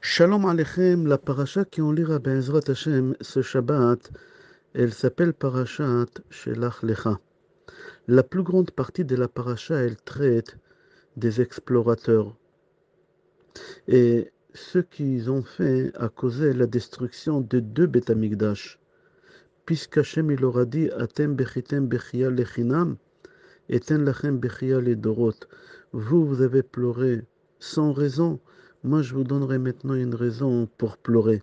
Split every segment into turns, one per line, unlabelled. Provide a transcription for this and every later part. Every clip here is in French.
Shalom Aleichem, la paracha qui on lira Be'ezrat Hashem ce Shabbat, elle s'appelle Parashat Shelach Lecha. La plus grande partie de la paracha, elle traite des explorateurs et ce qu'ils ont fait a causé la destruction de deux Beth Amikdash. Puisqu'Hashem il leur a dit Atem bechitem bechia lechinam, eten lachem bechia ledorot. Vous avez pleuré sans raison. Moi, je vous donnerai maintenant une raison pour pleurer.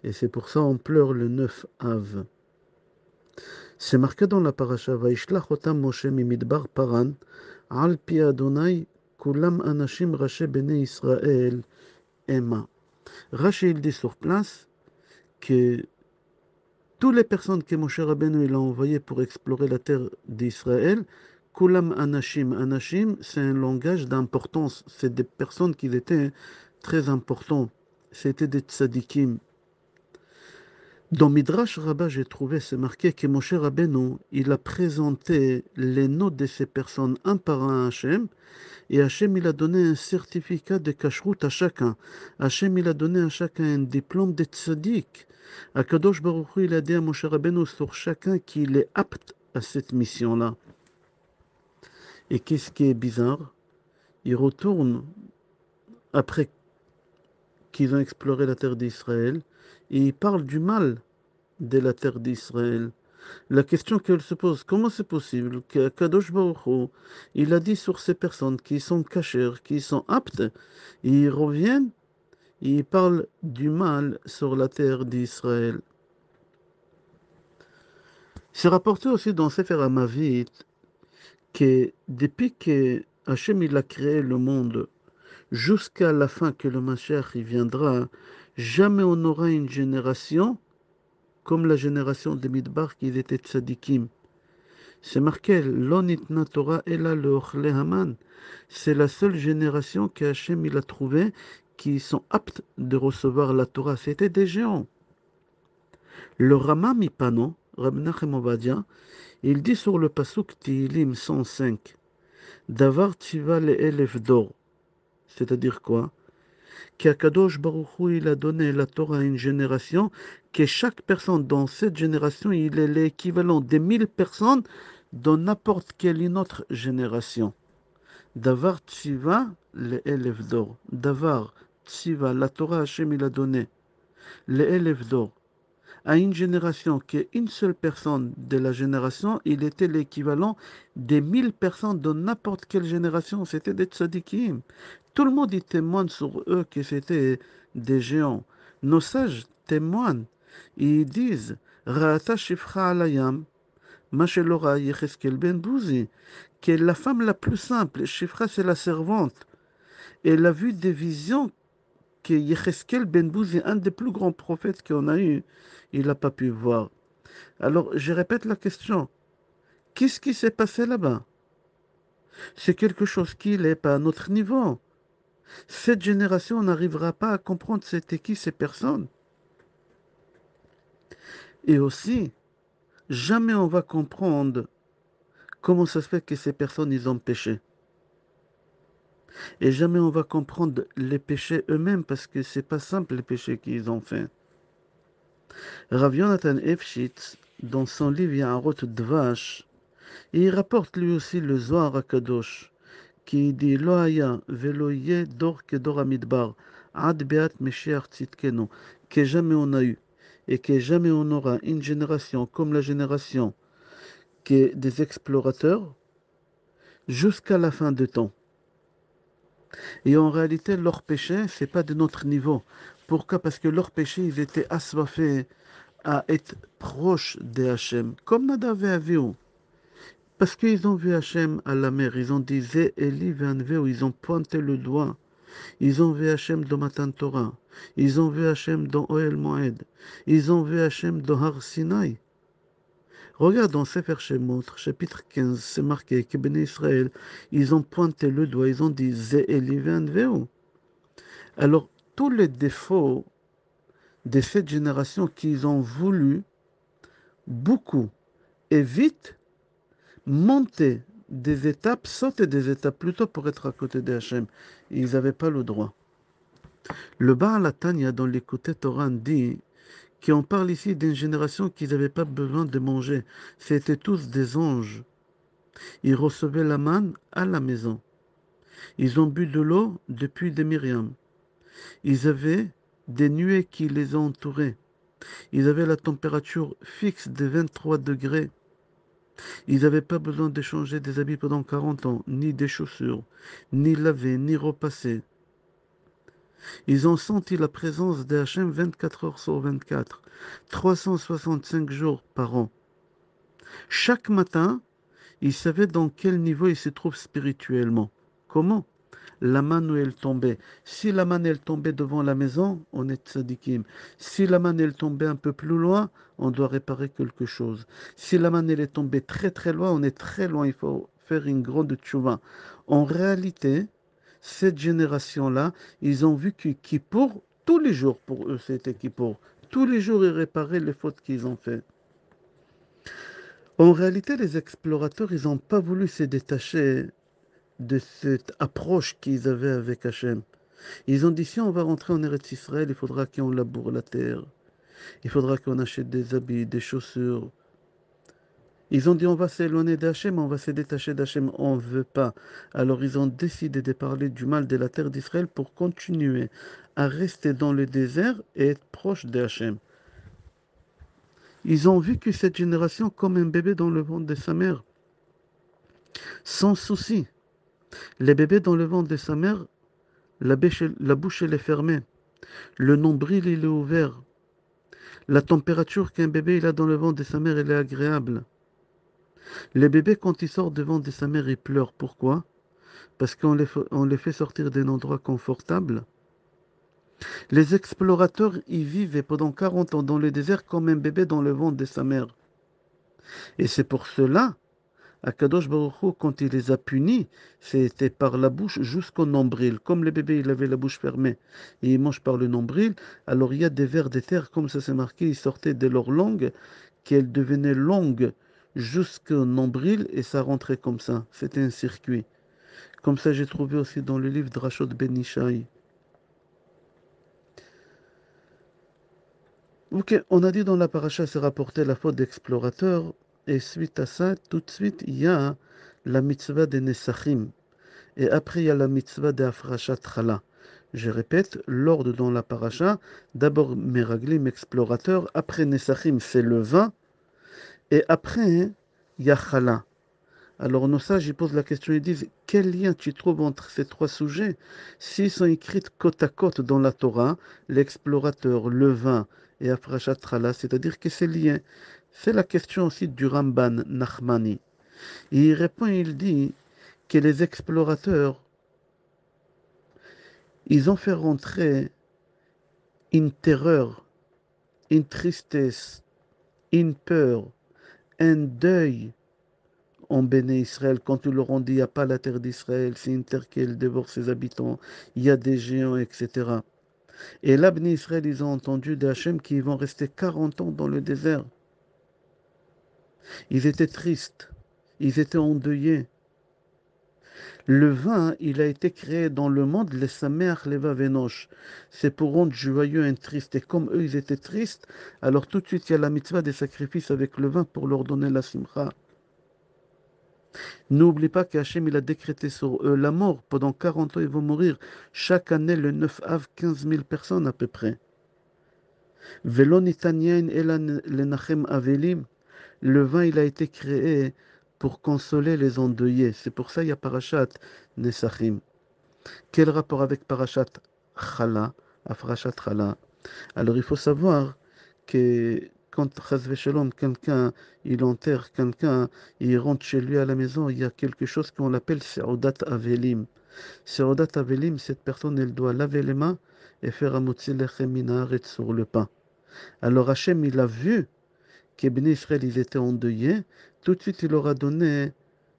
Et c'est pour ça on pleure le 9 Av. C'est marqué dans la paracha Vaishlach otam Moshe mimidbar Paran, al pi Adonai, kulam anashim raché bene Israël, Emma. Raché il dit sur place que toutes les personnes que Moshe Rabbeinu il a envoyées pour explorer la terre d'Israël, kulam anashim. Anashim, c'est un langage d'importance. C'est des personnes qui étaient très importantes. C'était des tzadikim. Dans Midrash Rabbah, j'ai trouvé, c'est marqué que Moshe Rabbeinu, il a présenté les noms de ces personnes un par un à Hachem, et Hachem, il a donné un certificat de kashrut à chacun. Hachem, il a donné à chacun un diplôme de tzaddik. Akadosh Baruch Hu, il a dit à Moshe Rabbeinu sur chacun qu'il est apte à cette mission-là. Et qu'est-ce qui est bizarre? Il retourne après qu'ils ont exploré la terre d'Israël, et il parle du mal de la terre d'Israël. La question qu'elle se pose, comment c'est possible que Kadosh Baruch Hu, il a dit sur ces personnes qui sont cachères, qui sont aptes, ils reviennent, et ils parlent du mal sur la terre d'Israël. C'est rapporté aussi dans Sefer Hamavit que depuis que Hachem il a créé le monde, jusqu'à la fin que le Mashiach il viendra, jamais on aura une génération comme la génération des Midbar qui étaient tzadikim. C'est marqué, l'onitna Torah ela leochle Haman. C'est la seule génération que Hachem il a trouvé qui sont aptes de recevoir la Torah. C'était des géants. Le Rama Mipano, Rab Nachem Ovadia, il dit sur le pasuk Tihilim 105, Davar tziva le'elef dor. C'est-à-dire quoi? Qu'Akadosh Baruch Hu, il a donné la Torah à une génération, que chaque personne dans cette génération, il est l'équivalent des 1000 personnes dans n'importe quelle une autre génération. Davar Tziva, le élève d'or. Davar Tziva, la Torah Hashem il a donné, le élève d'or. À une génération qui est une seule personne de la génération, il était l'équivalent des 1000 personnes de n'importe quelle génération. C'était des tzadikim. Tout le monde y témoigne sur eux que c'était des géants. Nos sages témoignent. Ils disent Ra'ata shifcha alayam, Mashelora Yecheskel ben Bouzi, qui est la femme la plus simple. Shifra, c'est la servante. Elle a vu des visions que Yecheskel ben Bouzi, un des plus grands prophètes qu'on a eu, il n'a pas pu voir. Alors, je répète la question. Qu'est-ce qui s'est passé là-bas? C'est quelque chose qui n'est pas à notre niveau. Cette génération n'arrivera pas à comprendre c'était qui ces personnes. Et aussi, jamais on va comprendre comment ça se fait que ces personnes, ils ont péché. Et jamais on va comprendre les péchés eux-mêmes parce que c'est pas simple les péchés qu'ils ont fait. Rav Yonatan Efshitz, dans son livre Yaharot Dvash, il rapporte lui aussi le Zohar HaKadosh, qui dit Lo haya velo yeh dor kedor hamidbar, ad beat Meshiach tzidkenu, que jamais on a eu et que jamais on aura une génération comme la génération qui est des explorateurs jusqu'à la fin du temps. Et en réalité, leur péché, c'est pas de notre niveau. Pourquoi? Parce que leur péché, ils étaient assoiffés à être proches de Hachem, comme Nadav et Avihu. Parce qu'ils ont vu Hachem à la mer, ils ont dit Zé Eli Ve'anveu, ils ont pointé le doigt. Ils ont vu Hachem dans Matan Torah. Ils ont vu Hachem dans Oel Moed. Ils ont vu Hachem dans Har Sinai. Regarde dans Sefer Shemot, chapitre 15, c'est marqué que Béné Israël, ils ont pointé le doigt, ils ont dit Zé Eli Ve'anveu. Alors, tous les défauts de cette génération qu'ils ont voulu beaucoup et vite monter des étapes, sauter des étapes plutôt pour être à côté de Hachem. Ils n'avaient pas le droit. Le Baal Tanya dans l'Écouté Torah dit qu'on parle ici d'une génération qui n'avait pas besoin de manger. C'était tous des anges. Ils recevaient la manne à la maison. Ils ont bu de l'eau depuis des Myriam. Ils avaient des nuées qui les entouraient. Ils avaient la température fixe de 23 degrés. Ils n'avaient pas besoin de changer des habits pendant 40 ans, ni des chaussures, ni laver, ni repasser. Ils ont senti la présence de Hachem 24 heures sur 24, 365 jours par an. Chaque matin, ils savaient dans quel niveau ils se trouvent spirituellement. Comment? La manne où elle tombait. Si la manne elle tombait devant la maison, on est tzadikim. Si la manne elle tombait un peu plus loin, on doit réparer quelque chose. Si la manne elle est tombée très très loin, on est très loin, il faut faire une grande tchouva. En réalité, cette génération-là, ils ont vu que Kippour, tous les jours pour eux c'était Kippour. Tous les jours ils réparaient les fautes qu'ils ont faites. En réalité, les explorateurs, ils n'ont pas voulu se détacher de cette approche qu'ils avaient avec Hachem. Ils ont dit, si on va rentrer en Eretz Israël, il faudra qu'on laboure la terre. Il faudra qu'on achète des habits, des chaussures. Ils ont dit, on va s'éloigner d'Hachem, on va se détacher d'Hachem. On ne veut pas. Alors ils ont décidé de parler du mal de la terre d'Israël pour continuer à rester dans le désert et être proche d'Hachem. Ils ont vu que cette génération comme un bébé dans le ventre de sa mère, sans souci. Les bébés dans le ventre de sa mère, la bouche elle est fermée. Le nombril il est ouvert. La température qu'un bébé il a dans le ventre de sa mère elle est agréable. Les bébés quand ils sortent du ventre de sa mère ils pleurent. Pourquoi? Parce on les fait sortir d'un endroit confortable. Les explorateurs y vivent pendant 40 ans dans le désert comme un bébé dans le ventre de sa mère. Et c'est pour cela Akadosh Baruch Hu, quand il les a punis, c'était par la bouche jusqu'au nombril. Comme les bébés, il avait la bouche fermée et ils mangent par le nombril, alors il y a des vers de terre, comme ça c'est marqué, ils sortaient de leur langue, qu'elle devenait longue jusqu'au nombril et ça rentrait comme ça. C'était un circuit. Comme ça, j'ai trouvé aussi dans le livre de Rachot Ben Ishai. Ok, on a dit dans la paracha, c'est rapporté la faute d'explorateur, et suite à ça, tout de suite, il y a la mitzvah des Nesachim. Et après, il y a la mitzvah de Afrashat Chala. Je répète, l'ordre dans la paracha, d'abord Meraglim, explorateur, après Nesachim, c'est le vin, et après, il y a Chala. Alors nos sages, ils posent la question, ils disent, quel lien tu trouves entre ces trois sujets s'ils sont écrits côte à côte dans la Torah, l'explorateur, le vin et Afrashat Chala, c'est-à-dire que c'est lié. C'est la question aussi du Ramban Nachmani. Et il répond, il dit que les explorateurs, ils ont fait rentrer une terreur, une tristesse, une peur, un deuil en Béné Israël quand ils leur ont dit il n'y a pas la terre d'Israël, c'est une terre qui dévore ses habitants, il y a des géants, etc. Et là, Béné Israël, ils ont entendu des Hachem qui vont rester 40 ans dans le désert. Ils étaient tristes, ils étaient endeuillés. Le vin, il a été créé dans le monde, les Samer, les Vavenosh. C'est pour rendre joyeux un triste. Et comme eux, ils étaient tristes, alors tout de suite, il y a la mitzvah des sacrifices avec le vin pour leur donner la simcha. N'oublie pas qu'Hachem, il a décrété sur eux la mort. Pendant 40 ans, ils vont mourir. Chaque année, le 9 av, 15 000 personnes à peu près. Velo nitanien elan lenachem avelim. Le vin, il a été créé pour consoler les endeuillés. C'est pour ça qu'il y a Parashat Nesachim. Quel rapport avec Parashat Chala, Afrashat Chala? Alors il faut savoir que quand Chazve Shalom, quelqu'un, il enterre quelqu'un, il rentre chez lui à la maison, il y a quelque chose qu'on appelle Seudat Avelim. Seudat Avelim, cette personne, elle doit laver les mains et faire un motzi lechem minaret sur le pain. Alors Hachem, il a vu que Bnei Israël, ils étaient endeuillés, tout de suite il leur a donné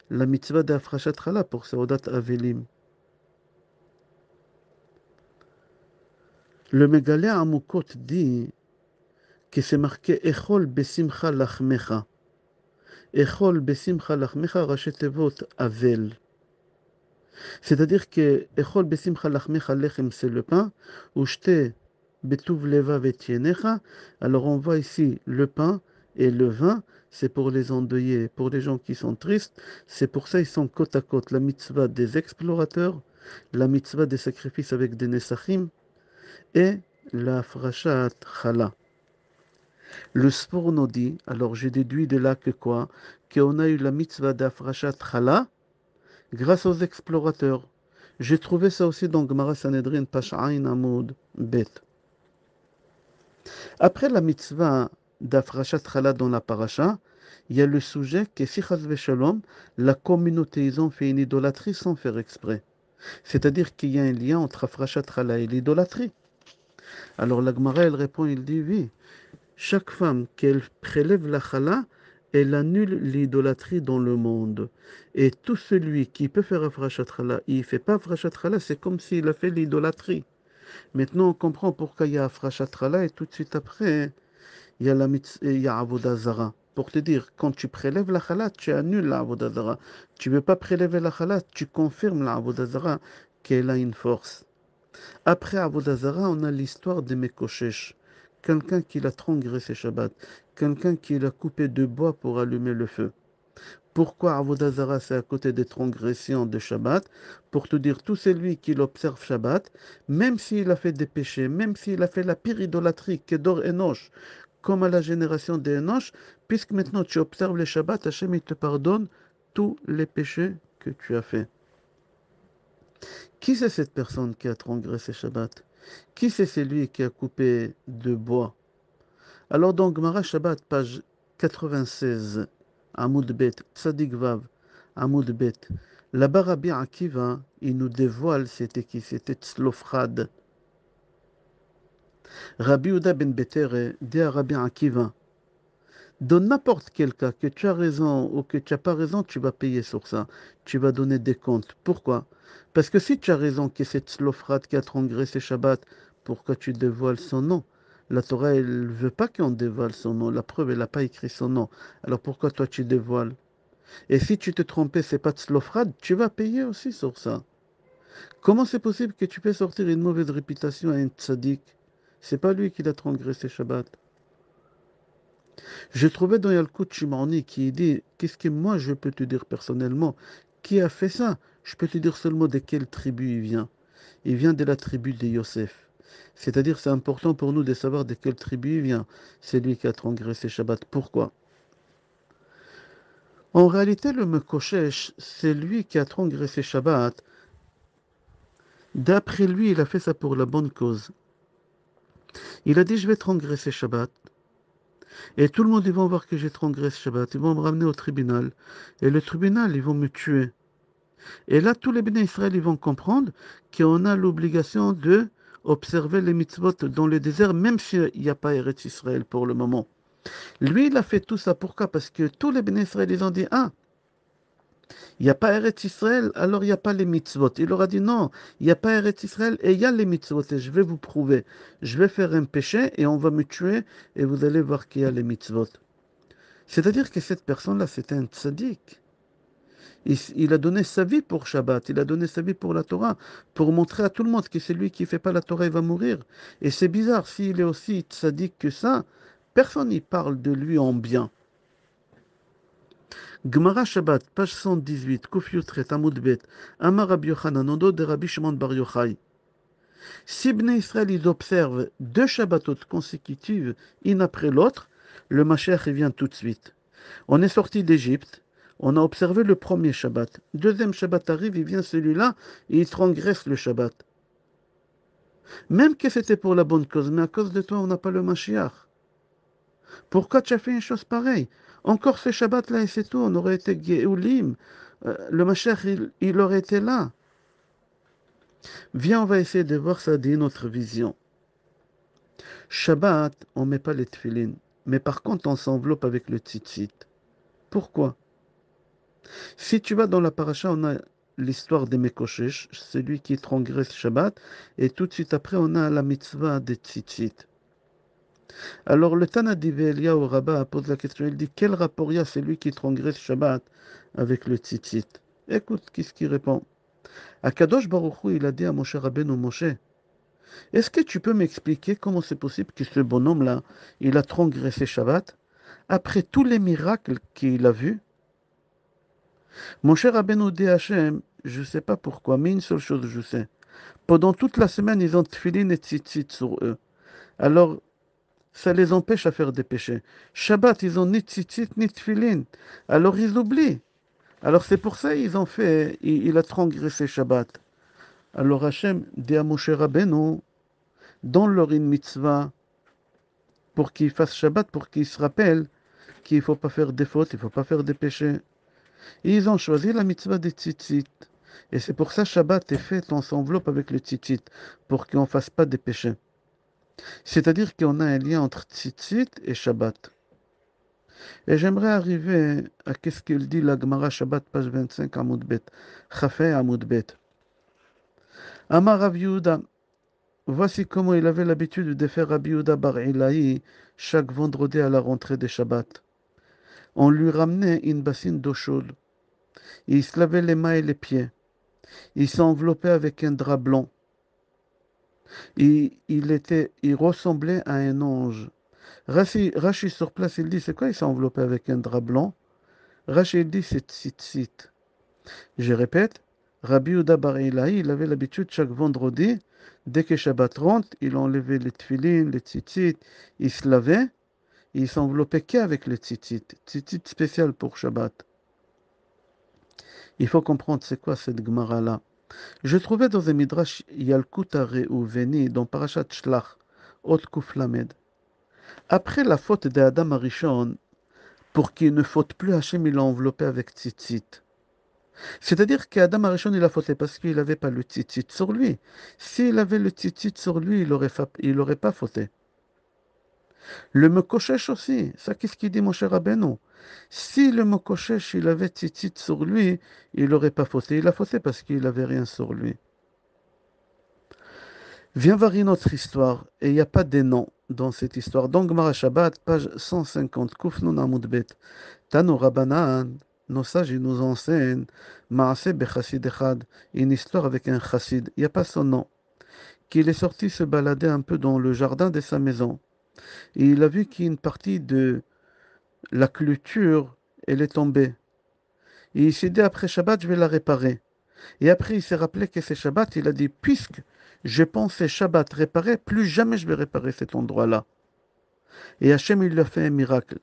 la mitzvah d'Afrashat Chala pour Seudat Avelim. Le Megalé Amukot dit que c'est marqué Echol besimcha lachmecha. Echol besimcha lachmecha, racheté tevot Avel. C'est-à-dire que Echol besimcha lachmecha lechem, c'est le pain, ou shte betuv leva vetienecha. Alors on voit ici le pain et le vin, c'est pour les endeuillés, pour les gens qui sont tristes. C'est pour ça ils sont côte à côte. La mitzvah des explorateurs, la mitzvah des sacrifices avec des nesachim et la frachat chala. Le Sfor nous dit, alors j'ai déduit de là que quoi? Qu'on a eu la mitzvah d'Afrashat Chala grâce aux explorateurs. J'ai trouvé ça aussi dans Gemara Sanhedrin Pash'ain Amoud Bet. Après la mitzvah d'Afrashat Chala dans la paracha, il y a le sujet que si Chaz Shalom, la communauté, ils ont fait une idolâtrie sans faire exprès. C'est-à-dire qu'il y a un lien entre Afrashat Chala et l'idolâtrie. Alors la Gemara, elle répond, il dit oui. Chaque femme qu'elle prélève la chala, elle annule l'idolâtrie dans le monde. Et tout celui qui peut faire Afrashat Chala, il ne fait pas Afrashat Chala, c'est comme s'il a fait l'idolâtrie. Maintenant, on comprend pourquoi il y a Afrashat Chala et tout de suite après, il y a, il y a Avodah Zara. Pour te dire, quand tu prélèves la chala, tu annules la Avodah Zara. Tu ne veux pas prélever la chala, tu confirmes la Avodah Zara qu'elle a une force. Après Avodah Zara, on a l'histoire de Mekoshesh. Quelqu'un qui l'a transgressé Shabbat. Quelqu'un qui l'a coupé de bois pour allumer le feu. Pourquoi Avodah Zara, c'est à côté des transgressions de Shabbat? Pour te dire, tout celui qui l'observe Shabbat, même s'il a fait des péchés, même s'il a fait la pire idolâtrie, Kedor Enoch, comme à la génération des Enoch, puisque maintenant tu observes les Shabbats, Hachem il te pardonne tous les péchés que tu as fait. Qui c'est cette personne qui a transgressé Shabbat? Qui c'est celui qui a coupé de bois? Alors dans Gemara Shabbat, page 96, Amoud Bet, Tzadik Vav, Amoud Bet, là-bas Rabbi Akiva, il nous dévoile c'était qui? C'était Tzlofrad. Rabbi Uda ben Betere dit à Rabbi Akiva, dans n'importe quel cas, que tu as raison ou que tu n'as pas raison, tu vas payer sur ça. Tu vas donner des comptes. Pourquoi? Parce que si tu as raison que c'est Tzlofrad qui a transgressé Shabbat, pourquoi tu dévoiles son nom? La Torah, elle ne veut pas qu'on dévoile son nom. La preuve, elle n'a pas écrit son nom. Alors pourquoi toi tu dévoiles? Et si tu te trompais, c'est pas Tzlofrad, tu vas payer aussi sur ça. Comment c'est possible que tu peux sortir une mauvaise réputation à un tzaddik? C'est pas lui qui a transgressé Shabbat. J'ai trouvé dans Yalkut Shimoni qui dit, qu'est-ce que moi je peux te dire personnellement? Qui a fait ça? Je peux te dire seulement de quelle tribu il vient. Il vient de la tribu de Yosef. C'est-à-dire, c'est important pour nous de savoir de quelle tribu il vient. C'est lui qui a transgressé Shabbat. Pourquoi? En réalité, le Mekoshesh, c'est lui qui a transgressé Shabbat. D'après lui, il a fait ça pour la bonne cause. Il a dit, je vais transgresser Shabbat. Et tout le monde, ils vont voir que j'ai transgressé Shabbat. Ils vont me ramener au tribunal. Et le tribunal, ils vont me tuer. Et là, tous les béné Israël, ils vont comprendre qu'on a l'obligation de observer les mitzvot dans le désert, même s'il n'y a pas Eretz Israël pour le moment. Lui, il a fait tout ça. Pourquoi? Parce que tous les béné Israël, ils ont dit, ah, il n'y a pas Eretz Israël, alors il n'y a pas les mitzvot. Il leur a dit, non, il n'y a pas Eretz Israël et il y a les mitzvot. Et je vais vous prouver. Je vais faire un péché et on va me tuer et vous allez voir qu'il y a les mitzvot. C'est-à-dire que cette personne-là, c'était un tzaddik. Il a donné sa vie pour Shabbat, il a donné sa vie pour la Torah, pour montrer à tout le monde que c'est lui qui ne fait pas la Torah, il va mourir. Et c'est bizarre, s'il est aussi tzaddik que ça, personne n'y parle de lui en bien. Gemara Shabbat, page 118, Kuf Yutret, Amud Bet, Amar Rabbi Yochanan, Odo de Rabbi Shimon Bar Yochai. Si Bnei Israël, ils observent deux Shabbatot consécutives, une après l'autre, le Mashiach vient tout de suite. On est sorti d'Égypte, on a observé le premier Shabbat. Deuxième Shabbat arrive, il vient celui-là, et il transgresse le Shabbat. Même que c'était pour la bonne cause, mais à cause de toi, on n'a pas le Mashiach. Pourquoi tu as fait une chose pareille? Encore ce Shabbat-là et c'est tout, on aurait été Géoulim. Le Mashiach, il aurait été là. Viens, on va essayer de voir ça d'une autre vision. Shabbat, on ne met pas les tefillin, mais par contre, on s'enveloppe avec le tzitzit. Pourquoi? Si tu vas dans la paracha, on a l'histoire des Mekoshesh, celui qui transgresse Shabbat, et tout de suite après, on a la mitzvah des tzitzit. Alors le Tana d'Ivelia au Rabbah pose la question, il dit, quel rapport il y a celui qui transgresse Shabbat avec le tzitzit? Écoute, qu'est-ce qu'il répond? Akadosh Baruch Hu, il a dit à Moshe Rabbeinu, Moshe, est-ce que tu peux m'expliquer comment c'est possible que ce bonhomme-là, il a transgressé Shabbat après tous les miracles qu'il a vus? Moshe Rabbeinu dit à Hachem, je ne sais pas pourquoi, mais une seule chose je sais. Pendant toute la semaine, ils ont tefillin et tzitzit sur eux. Alors, ça les empêche à faire des péchés. Shabbat, ils ont ni tzitzit ni tefillin. Alors, ils oublient. Alors, c'est pour ça qu'ils ont fait, il a transgressé Shabbat. Alors, Hachem dit à Moshe Rabbeinu, donne-leur une mitzvah pour qu'ils fassent Shabbat, pour qu'ils se rappellent qu'il ne faut pas faire des fautes, il ne faut pas faire des péchés. Et ils ont choisi la mitzvah des tzitzit. Et c'est pour ça Shabbat est fait, on s'enveloppe avec le tzitzit, pour qu'on ne fasse pas des péchés. C'est-à-dire qu'on a un lien entre tzitzit et Shabbat. Et j'aimerais arriver à qu'est-ce qu'il dit la Gemara Shabbat, page 25, Amoud Bet. Chafé Amoud Bet. Amar Rav Yehuda. Voici comment il avait l'habitude de faire Rabbi Yehuda bar Ilaï chaque vendredi à la rentrée des Shabbat. On lui ramenait une bassine d'eau chaude. Il se lavait les mains et les pieds. Il s'enveloppait avec un drap blanc. Il ressemblait à un ange. Rachi sur place, il dit, c'est quoi il s'est enveloppé avec un drap blanc? Rachi, il dit, c'est tzitzit. Je répète, Rabbi Yehuda bar Ilaï, il avait l'habitude chaque vendredi, dès que Shabbat rentre, il enlevait les tefillin, les tzitzit, il se lavait, et il s'enveloppait qu'avec les tzitzit. Tzitzit spécial pour Shabbat. Il faut comprendre c'est quoi cette Gemara-là. Je trouvais dans un Midrash Yalkut Reuveni, dans Parashat Shlach, Ot Kuf Lamed. Après la faute d'Adam Arishon, pour qu'il ne faute plus, Hachem il l'a enveloppé avec tzitzit. C'est-à-dire qu'Adam Arishon il a fauté parce qu'il n'avait pas le tzitzit sur lui. S'il avait le tzitzit sur lui, il aurait pas fauté. Le Mekoshesh aussi, ça qu'est-ce qu'il dit mon cher Rabbeinu? Si le Mekoshesh il avait tzitzit sur lui, il n'aurait pas fauté. Il a fauté parce qu'il n'avait rien sur lui. Viens voir une autre histoire, et il n'y a pas des noms dans cette histoire. Donc, Gemara Shabbat, page 150, Kufnun Amud Bet. Tanu Rabbanan, nos sages, ils nous enseignent, Maase Bechassid Echad, une histoire avec un chassid, il n'y a pas son nom, qu'il est sorti se balader un peu dans le jardin de sa maison. Et il a vu qu'une partie de la clôture, elle est tombée. Et il s'est dit, après Shabbat, je vais la réparer. Et après, il s'est rappelé que c'est Shabbat. Il a dit, puisque je pensais Shabbat réparer, plus jamais je vais réparer cet endroit-là. Et Hachem, il lui a fait un miracle.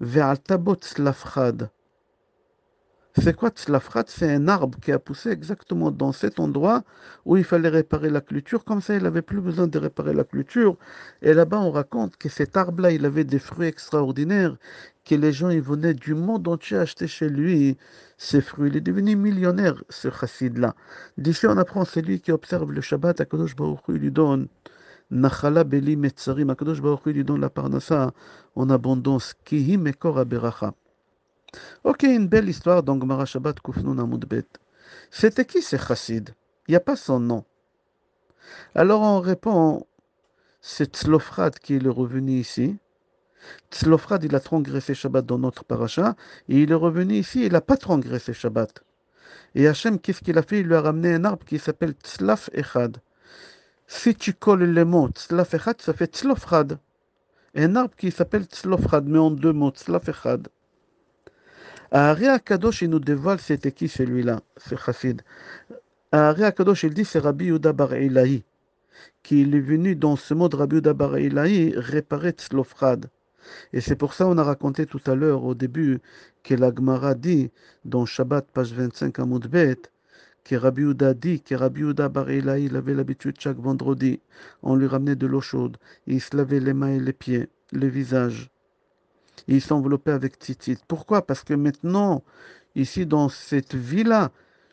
Ve'al tabot tzlafchad. C'est quoi tzlafchad? C'est un arbre qui a poussé exactement dans cet endroit où il fallait réparer la clôture. Comme ça, il n'avait plus besoin de réparer la clôture. Et là-bas, on raconte que cet arbre-là, il avait des fruits extraordinaires, que les gens ils venaient du monde entier acheter chez lui ces fruits. Il est devenu millionnaire, ce chassid-là. D'ici, on apprend, c'est lui qui observe le Shabbat. Akadosh Baruch Hu, il lui donne Nachala Beli Metzarim. Akadosh Baruch Hu, il lui donne la parnassa en abondance. Kihi Mekor Aberacha. Ok, une belle histoire dans Gemara Shabbat Kufnun Amud Bet. C'était qui ce chassid? Il n'y a pas son nom. Alors on répond, c'est Tzlofrad qui est le revenu ici. Tzlofrad, il a transgressé Shabbat dans notre paracha, et il est revenu ici, il n'a pas transgressé Shabbat. Et Hachem, qu'est-ce qu'il a fait? Il lui a ramené un arbre qui s'appelle Tzlaf Echad. Si tu colles les mots Tzlaf Echad, ça fait Tzlofrad. Un arbre qui s'appelle Tzlofrad, mais en deux mots, Tzlaf Echad. Ari Akadosh, il nous dévoile c'était qui celui-là, ce chassid. Ari Akadosh, il dit c'est Rabbi Yehuda bar Ilaï, qui est venu dans ce mot de Rabbi Yehuda bar Ilaï réparer Tzlofrad. Et c'est pour ça qu'on a raconté tout à l'heure, au début, que la Gemara dit, dans Shabbat, page 25 à Moudbet, que Rabbi Yehuda dit que Rabbi Yehuda bar Ilaï, il avait l'habitude chaque vendredi, on lui ramenait de l'eau chaude, et il se lavait les mains et les pieds, le visage. Et il s'enveloppait avec tzitzit. Pourquoi? Parce que maintenant, ici dans cette vie-là,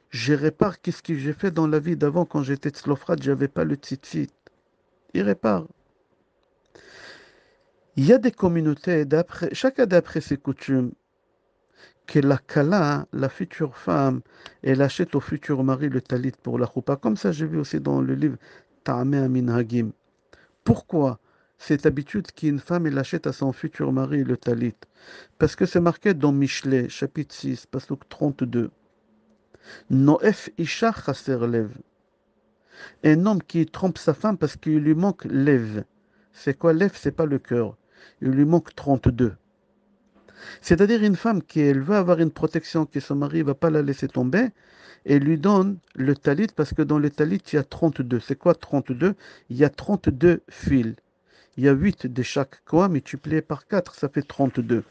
je répare qu'est-ce que j'ai fait dans la vie d'avant quand j'étais tzlofrad, j'avais pas le tzitzit. Il répare. Il y a des communautés, chacun d'après ses coutumes, que la kala, la future femme, elle achète au futur mari le talit pour la choupa. Comme ça, j'ai vu aussi dans le livre Ta'ameh Amin Hagim. Pourquoi cette habitude qu'une femme elle achète à son futur mari le talit? Parce que c'est marqué dans Michelet, chapitre 6, pasuk 32. Noef isha chaser lev. Un homme qui trompe sa femme parce qu'il lui manque lev. C'est quoi lev? C'est pas le cœur. Il lui manque 32. C'est-à-dire une femme qui elle veut avoir une protection, que son mari ne va pas la laisser tomber, et lui donne le talit parce que dans le talit, il y a 32. C'est quoi 32? Il y a 32 fils. Il y a 8 de chaque coin, multiplié par 4, ça fait 32.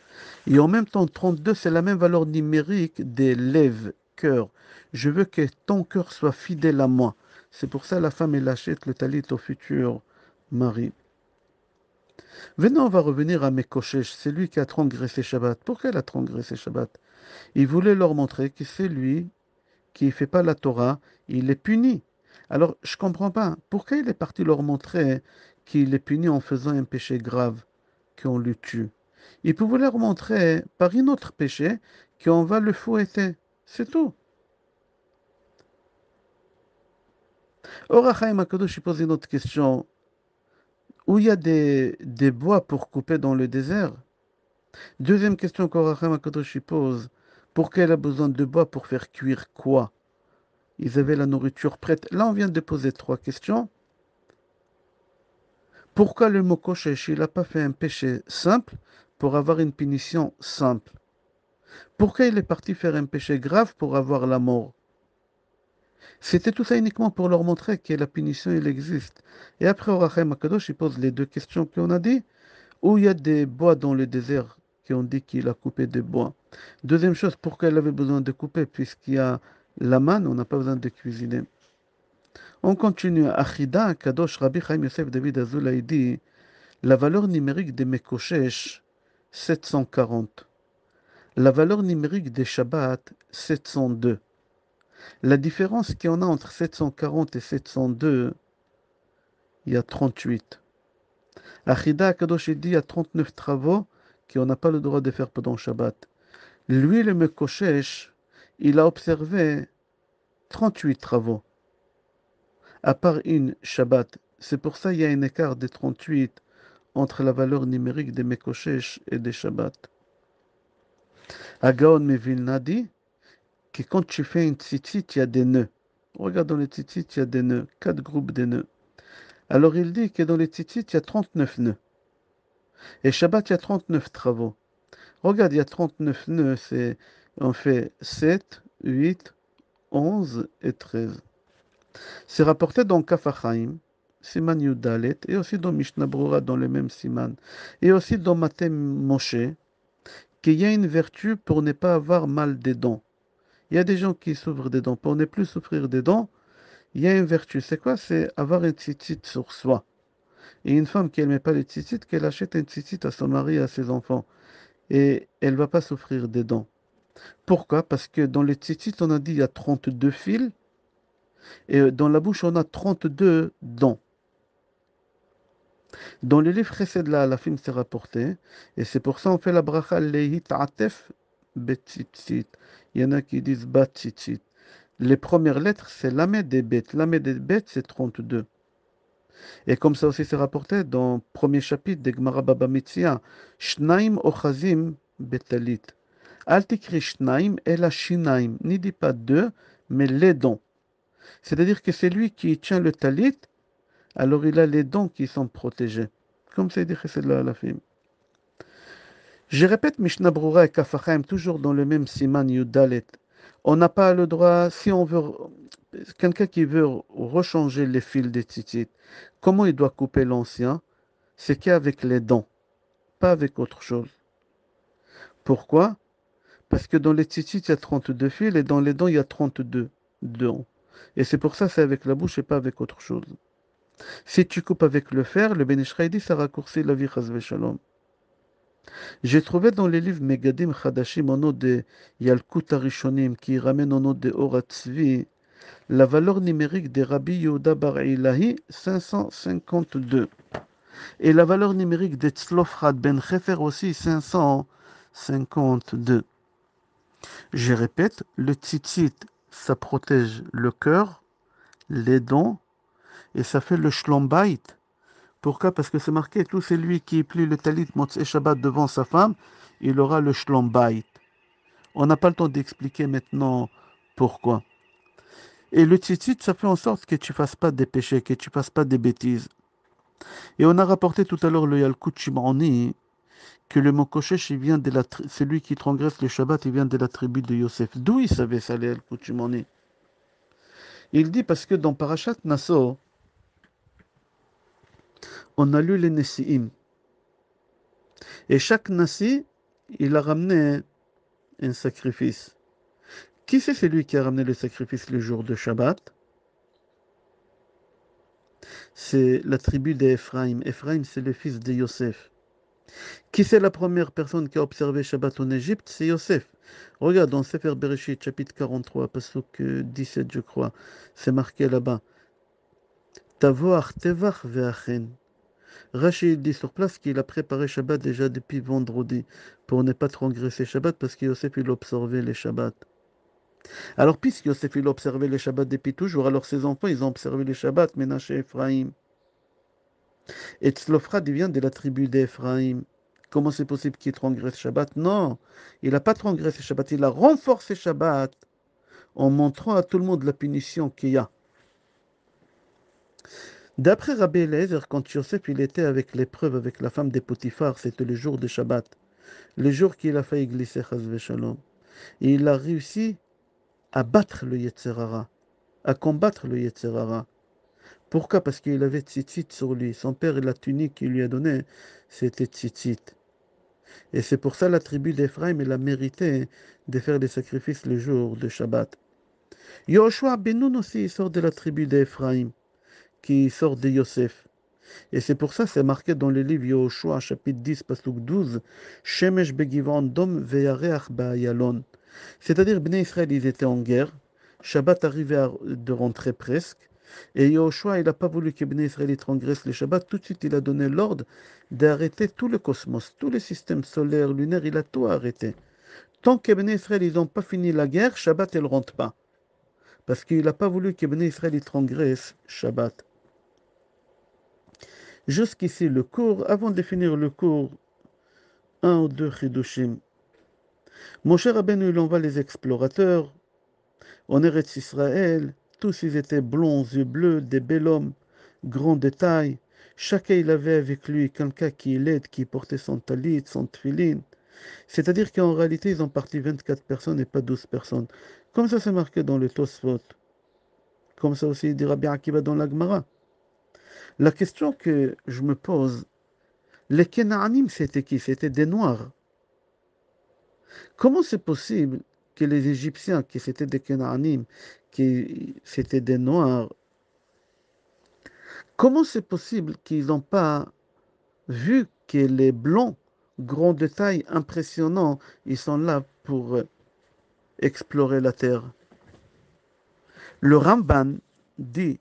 Et en même temps, 32, c'est la même valeur numérique des lèvres, cœur. Je veux que ton cœur soit fidèle à moi. C'est pour ça que la femme, elle achète le talit au futur mari. Venons, on va revenir à Mekoshesh. C'est lui qui a transgressé Shabbat. Pourquoi il a transgressé Shabbat? Il voulait leur montrer que c'est lui qui ne fait pas la Torah, il est puni. Alors, je ne comprends pas. Pourquoi il est parti leur montrer qu'il est puni en faisant un péché grave, qu'on le tue? Il pouvait leur montrer par un autre péché qu'on va le fouetter. C'est tout. Or, Chaim Akadosh pose une autre question. Où il y a des bois pour couper dans le désert? Deuxième question qu'Orachem Akadosh pose. Pourquoi il a besoin de bois pour faire cuire quoi? Ils avaient la nourriture prête. Là, on vient de poser trois questions. Pourquoi le mot Koshesh, il n'a pas fait un péché simple pour avoir une punition simple? Pourquoi il est parti faire un péché grave pour avoir la mort? C'était tout ça uniquement pour leur montrer que la punition, il existe. Et après, Orachem Akadosh, il pose les deux questions qu'on a dit. Où il y a des bois dans le désert qui ont dit qu'il a coupé des bois. Deuxième chose, pourquoi il avait besoin de couper? Puisqu'il y a la manne, on n'a pas besoin de cuisiner. On continue. Achida, Kadosh, Rabbi Chaim Yosef David Azoulay dit la valeur numérique des Mekoshesh, 740. La valeur numérique des Shabbat, 702. La différence qu'il y en a entre 740 et 702, il y a 38. Achida, Kadosh, dit il y a 39 travaux qu'on n'a pas le droit de faire pendant Shabbat. Lui, le Mekoshesh, il a observé 38 travaux, à part une Shabbat. C'est pour ça qu'il y a un écart de 38 entre la valeur numérique des Mekoshesh et des Shabbat. Agaon Mevilna dit que quand tu fais une tzitzit, il y a des nœuds. Regarde dans les tzitzit, il y a des nœuds, 4 groupes de nœuds. Alors il dit que dans les tzitzit, il y a 39 nœuds. Et Shabbat, il y a 39 travaux. Regarde, il y a 39 nœuds, on fait 7, 8, 11 et 13. C'est rapporté dans Kaf HaChaim, Siman Yudalet, et aussi dans Mishnah Brura, dans le même Siman, et aussi dans Matem Moshe, qu'il y a une vertu pour ne pas avoir mal des dents. Il y a des gens qui souffrent des dents. Pour ne plus souffrir des dents, il y a une vertu. C'est quoi? C'est avoir un tzitzit sur soi. Et une femme qui n'aime pas les tzitzit, qu'elle achète un tzitzit à son mari et à ses enfants. Et elle ne va pas souffrir des dents. Pourquoi? Parce que dans les tzitzit, on a dit il y a 32 fils. Et dans la bouche, on a 32 dents. Dans le livre précédent, là, la film s'est rapporté. Et c'est pour ça qu'on fait la bracha lehi ta'atef betzitzit. Il y en a qui disent batzitzit. Les premières lettres, c'est lamed et bet. Lamed et bet, c'est 32. Et comme ça aussi c'est rapporté dans le premier chapitre de Gemara Baba Metzia, Shnaim ochazim betalit. Al tikri shnaim ela shinaim. N'y dit pas deux, mais les dents. C'est-à-dire que c'est lui qui tient le talit, alors il a les dents qui sont protégées. Comme c'est dit Chesed la film. Je répète Mishnah Brura et Kafachaim, toujours dans le même Siman Yudalet. On n'a pas le droit, si on veut, quelqu'un qui veut rechanger les fils des tzitzit, comment il doit couper l'ancien? C'est qu'avec les dents, pas avec autre chose. Pourquoi? Parce que dans les tzitzit, il y a 32 fils et dans les dents, il y a 32 dents. Et c'est pour ça, c'est avec la bouche et pas avec autre chose. Si tu coupes avec le fer, le Ben Ish Chai dit, ça raccourcit la vie, chas v'shalom. J'ai trouvé dans les livres Megadim Chadashim au nom de Yalkut Arishonim qui ramène au nom de Orat Tzvi la valeur numérique de Rabbi Yehuda Bar Ilahi 552 et la valeur numérique de Tzlofchad Ben Chefer aussi 552. Je répète, le tzitzit ça protège le cœur, les dents et ça fait le shlom bayit. Pourquoi? Parce que c'est marqué, tout celui qui plie le talit Motzei Shabbat devant sa femme, il aura le shlom bayit. On n'a pas le temps d'expliquer maintenant Pourquoi? Et le tzitzit, ça fait en sorte que tu fasses pas des péchés, que tu fasses pas des bêtises. Et on a rapporté tout à l'heure le Yalkut Shimoni, que le mot Koshesh, il vient de celui qui transgresse le Shabbat, il vient de la tribu de Yosef. D'où il savait ça, le Yalkut Shimoni? Il dit parce que dans Parashat Naso, on a lu les Nessi'im. Et chaque Nassi, il a ramené un sacrifice. Qui c'est celui qui a ramené le sacrifice le jour de Shabbat? C'est la tribu d'Ephraïm. Ephraïm, c'est le fils de Yosef. Qui c'est la première personne qui a observé Shabbat en Égypte? C'est Yosef. Regarde, dans Sefer Bereshit, chapitre 43, pasuk 17, je crois, c'est marqué là-bas. Tavoach tevach ve'achen. Rachid dit sur place qu'il a préparé Shabbat déjà depuis vendredi pour ne pas transgresser Shabbat parce que Yosef il observait les Shabbats. Alors puisque Yosef il observait les Shabbats depuis toujours, alors ses enfants ils ont observé les Shabbats, Ménaché et Ephraïm. Et Tzlofrad il vient de la tribu d'Ephraïm. Comment c'est possible qu'il transgresse Shabbat? Non, il n'a pas transgressé Shabbat, il a renforcé Shabbat en montrant à tout le monde la punition qu'il y a. D'après Rabbi Eliezer, quand Yosef il était avec l'épreuve avec la femme des Potiphar, c'était le jour de Shabbat, le jour qu'il a failli glisser Chaz v'Shalom, et il a réussi à battre le Yetzer Hara, à combattre le Yetzer Hara. Pourquoi? Parce qu'il avait tzitzit sur lui. Son père, la tunique qu'il lui a donnée, c'était tzitzit. Et c'est pour ça la tribu d'Ephraïm, elle a mérité de faire des sacrifices le jour de Shabbat. Yoshua ben Nun aussi, il sort de la tribu d'Ephraïm, qui sort de Yosef. Et c'est pour ça, c'est marqué dans le livre Yoshua, chapitre 10, pasuk 12, Shemesh begivon dom veyareach ba'ayalon. C'est-à-dire, Bnei Israël, ils étaient en guerre. Shabbat arrivait de rentrer presque. Et Yahushua, il n'a pas voulu que Bnei Israël transgresse le Shabbat. Tout de suite, il a donné l'ordre d'arrêter tout le cosmos, tous les systèmes solaires, lunaires, il a tout arrêté. Tant que Bnei Israël, ils n'ont pas fini la guerre, Shabbat, elle ne rentre pas. Parce qu'il n'a pas voulu que Bnei Israël transgresse Shabbat. Jusqu'ici, le cours. Avant de finir le cours, un ou deux chidushim. Moshe Rabbeinu, il envoie les explorateurs. En Eretz Israël, tous ils étaient blonds, yeux bleus, des bel hommes, grands de taille. Chacun il avait avec lui quelqu'un qui l'aide, qui portait son talit, son tfilin. C'est-à-dire qu'en réalité, ils ont parti 24 personnes et pas 12 personnes. Comme ça, c'est marqué dans le Tosfot. Comme ça aussi, il dit Rabbi Akiva dans la Gemara. La question que je me pose, les Kenaanim, c'était qui? C'était des Noirs. Comment c'est possible que les Égyptiens, qui c'était des Kenaanim, qui c'était des Noirs, comment c'est possible qu'ils n'ont pas vu que les Blancs, grands de taille, impressionnants, ils sont là pour explorer la Terre? Le Ramban dit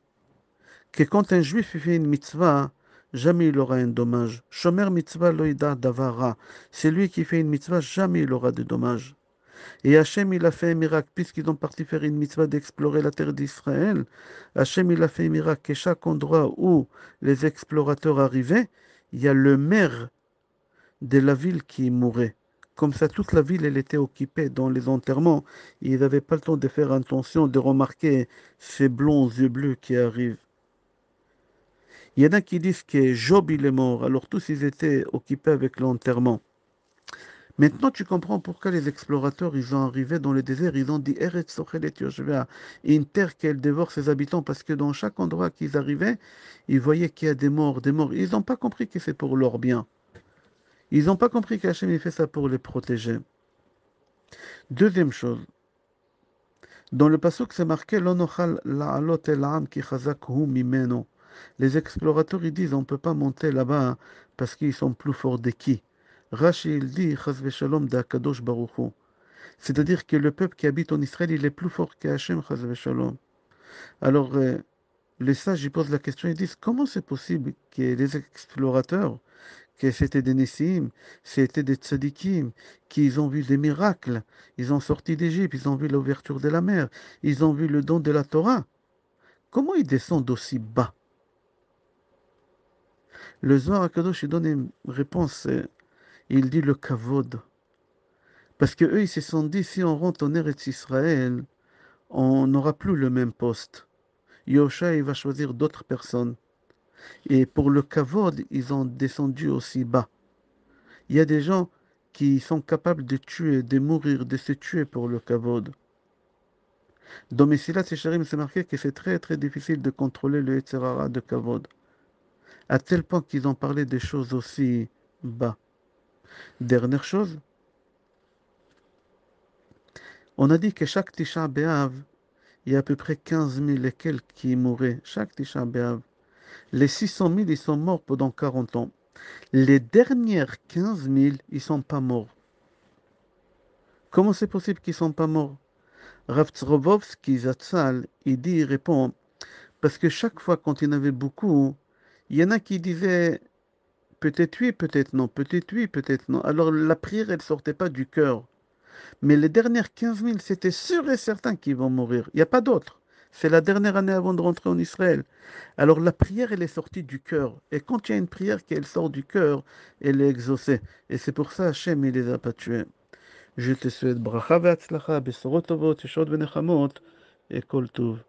que quand un Juif fait une mitzvah, jamais il aura un dommage. Shomer mitzvah loïda davara. C'est lui qui fait une mitzvah, jamais il aura de dommage. Et Hachem, il a fait un miracle, puisqu'ils ont parti faire une mitzvah d'explorer la terre d'Israël. Hachem, il a fait un miracle, que chaque endroit où les explorateurs arrivaient, il y a le maire de la ville qui mourait. Comme ça, toute la ville, elle était occupée dans les enterrements. Ils n'avaient pas le temps de faire attention, de remarquer ces blonds yeux bleus qui arrivent. Il y en a qui disent que Job, il est mort. Alors tous, ils étaient occupés avec l'enterrement. Maintenant, tu comprends pourquoi les explorateurs, ils ont arrivé dans le désert, ils ont dit Eretz Sochelet Yoshvea, une terre qu'elle dévore ses habitants, parce que dans chaque endroit qu'ils arrivaient, ils voyaient qu'il y a des morts, des morts. Ils n'ont pas compris que c'est pour leur bien. Ils n'ont pas compris qu'Hachem il fait ça pour les protéger. Deuxième chose, dans le pasuk c'est marqué L'onochal la'alot el ki chazak hu mimeno. Les explorateurs ils disent on ne peut pas monter là-bas parce qu'ils sont plus forts de qui? Rashi il dit Chaz v'shalom d'Akadosh Baruch Hu. C'est-à-dire que le peuple qui habite en Israël il est plus fort qu'Hachem Chaz v'shalom. Alors les sages ils posent la question, ils disent comment c'est possible que les explorateurs que c'était des Nessim, c'était des tzadikim, qui ont vu des miracles, ils ont sorti d'Égypte, ils ont vu l'ouverture de la mer, ils ont vu le don de la Torah. Comment ils descendent aussi bas? Le Zohar HaKadosh il donne une réponse, il dit le kavod. Parce que eux ils se sont dit, si on rentre en Eretz Israël, on n'aura plus le même poste. Yosha, il va choisir d'autres personnes. Et pour le kavod, ils ont descendu aussi bas. Il y a des gens qui sont capables de tuer, de mourir, de se tuer pour le kavod. Dans Messilat Yesharim, c'est marqué que c'est très très difficile de contrôler le Yetzirara de kavod. À tel point qu'ils ont parlé des choses aussi bas. Dernière chose, on a dit que chaque Tisha B'Av, il y a à peu près 15 000 et quelques qui mouraient. Chaque Tisha B'Av. Les 600 000, ils sont morts pendant 40 ans. Les dernières 15 000, ils sont pas morts. Comment c'est possible qu'ils sont pas morts? Rav Tzrovovski Zatzal, il répond, parce que chaque fois quand il y en avait beaucoup, il y en a qui disaient peut-être oui, peut-être non, peut-être oui, peut-être non. Alors la prière, elle sortait pas du cœur. Mais les dernières 15 000, c'était sûr et certain qu'ils vont mourir. Il n'y a pas d'autre. C'est la dernière année avant de rentrer en Israël. Alors la prière, elle est sortie du cœur. Et quand il y a une prière qui elle sort du cœur, elle est exaucée. Et c'est pour ça Hachem, il les a pas tués. Je te souhaite bracha ve'atzlacha, besorot tovot, yeshod ve'nechamot, et kol tov.